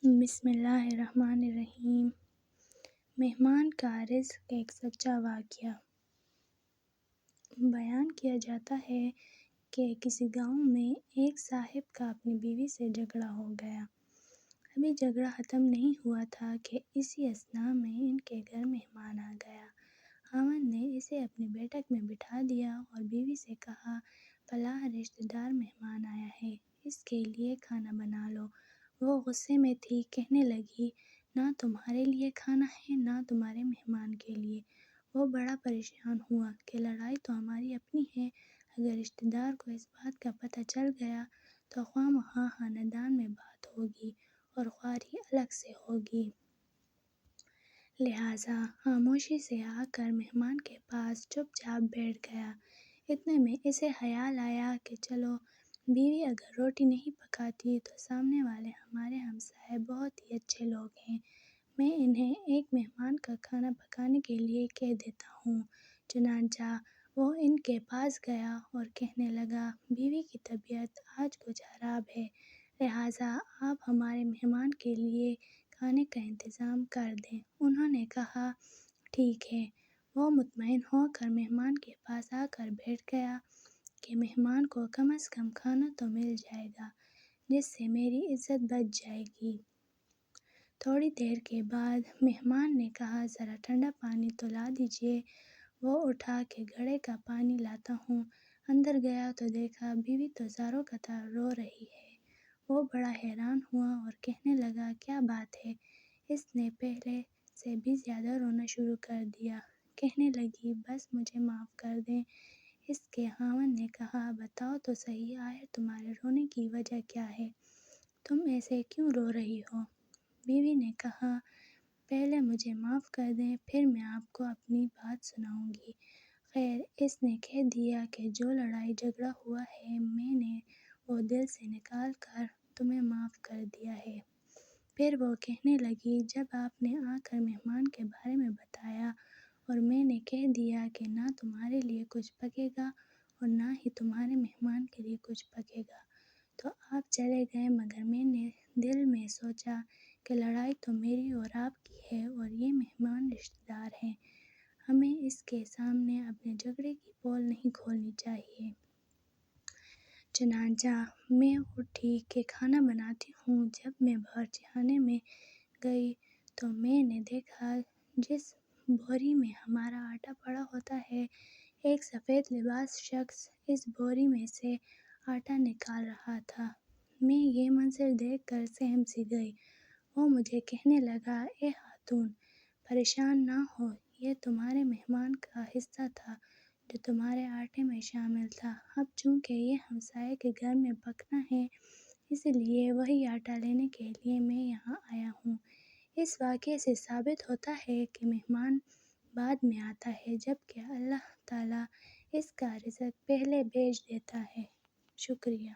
بسم اللہ الرحمن الرحیم۔ مہمان کا رزق ایک سچا واقعہ۔ بیان کیا جاتا ہے کہ کسی گاؤں میں ایک صاحب کا اپنی بیوی سے جھگڑا ہو گیا۔ ابھی جھگڑا ختم نہیں ہوا تھا کہ اسی اثناء میں ان کے گھر مہمان آ گیا۔ خاوند نے اسے اپنی بیٹھک میں بٹھا دیا اور بیوی سے کہا، فلاں رشتہ دار مہمان آیا ہے، اس کے لیے کھانا بنا لو۔ وہ غصے میں تھی، کہنے لگی، نہ تمہارے لیے کھانا ہے نہ تمہارے مہمان کے لیے۔ وہ بڑا پریشان ہوا کہ لڑائی تو ہماری اپنی ہے، اگر رشتہ دار کو اس بات کا پتہ چل گیا تو خواہ مخواہ خاندان میں بات ہوگی اور خواری الگ سے ہوگی۔ لہٰذا خاموشی سے آ کر مہمان کے پاس چپ چاپ بیٹھ گیا۔ اتنے میں اسے خیال آیا کہ چلو، بیوی اگر روٹی نہیں پکاتی تو سامنے والے ہمارے ہمسائے بہت ہی اچھے لوگ ہیں، میں انہیں ایک مہمان کا کھانا پکانے کے لیے کہہ دیتا ہوں۔ چنانچہ وہ ان کے پاس گیا اور کہنے لگا، بیوی کی طبیعت آج کچھ خراب ہے، لہٰذا آپ ہمارے مہمان کے لیے کھانے کا انتظام کر دیں۔ انہوں نے کہا، ٹھیک ہے۔ وہ مطمئن ہو کر مہمان کے پاس آ کر بیٹھ گیا کہ مہمان کو کم از کم کھانا تو مل جائے گا، جس سے میری عزت بچ جائے گی۔ تھوڑی دیر کے بعد مہمان نے کہا، ذرا ٹھنڈا پانی تو لا دیجیے۔ وہ اٹھا کہ گھڑے کا پانی لاتا ہوں۔ اندر گیا تو دیکھا بیوی تو زاروں قطار رو رہی ہے۔ وہ بڑا حیران ہوا اور کہنے لگا، کیا بات ہے؟ اس نے پہلے سے بھی زیادہ رونا شروع کر دیا۔ کہنے لگی، بس مجھے معاف کر دیں۔ اس کے خاوند نے کہا، بتاؤ تو صحیح، آخر تمہارے رونے کی وجہ کیا ہے؟ تم ایسے کیوں رو رہی ہو؟ بیوی نے کہا، پہلے مجھے معاف کر دیں، پھر میں آپ کو اپنی بات سناؤں گی۔ خیر، اس نے کہہ دیا کہ جو لڑائی جھگڑا ہوا ہے میں نے وہ دل سے نکال کر تمہیں معاف کر دیا ہے۔ پھر وہ کہنے لگی، جب آپ نے آ کر مہمان کے بارے میں بتایا اور میں نے کہہ دیا کہ نہ تمہارے لیے کچھ پکے گا اور نہ ہی تمہارے مہمان کے لیے کچھ پکے گا تو آپ چلے گئے، مگر میں نے دل میں سوچا کہ لڑائی تو میری اور آپ کی ہے اور یہ مہمان رشتہ دار ہیں، ہمیں اس کے سامنے اپنے جھگڑے کی پول نہیں کھولنی چاہیے۔ چنانچہ میں اٹھی کہ کھانا بناتی ہوں۔ جب میں باورچی خانے میں گئی تو میں نے دیکھا جس بوری میں ہمارا آٹا پڑا ہوتا ہے، ایک سفید لباس شخص اس بوری میں سے آٹا نکال رہا تھا۔ میں یہ منظر دیکھ کر سہم سی گئی۔ وہ مجھے کہنے لگا، اے خاتون، پریشان نہ ہو، یہ تمہارے مہمان کا حصہ تھا جو تمہارے آٹے میں شامل تھا۔ اب چونکہ یہ ہمسائے کے گھر میں پکنا ہے، اس لیے وہی آٹا لینے کے لیے میں یہاں آیا ہوں۔ اس واقعے سے ثابت ہوتا ہے کہ مہمان بعد میں آتا ہے، جبکہ اللہ تعالیٰ اس کا رزق پہلے بھیج دیتا ہے۔ شکریہ۔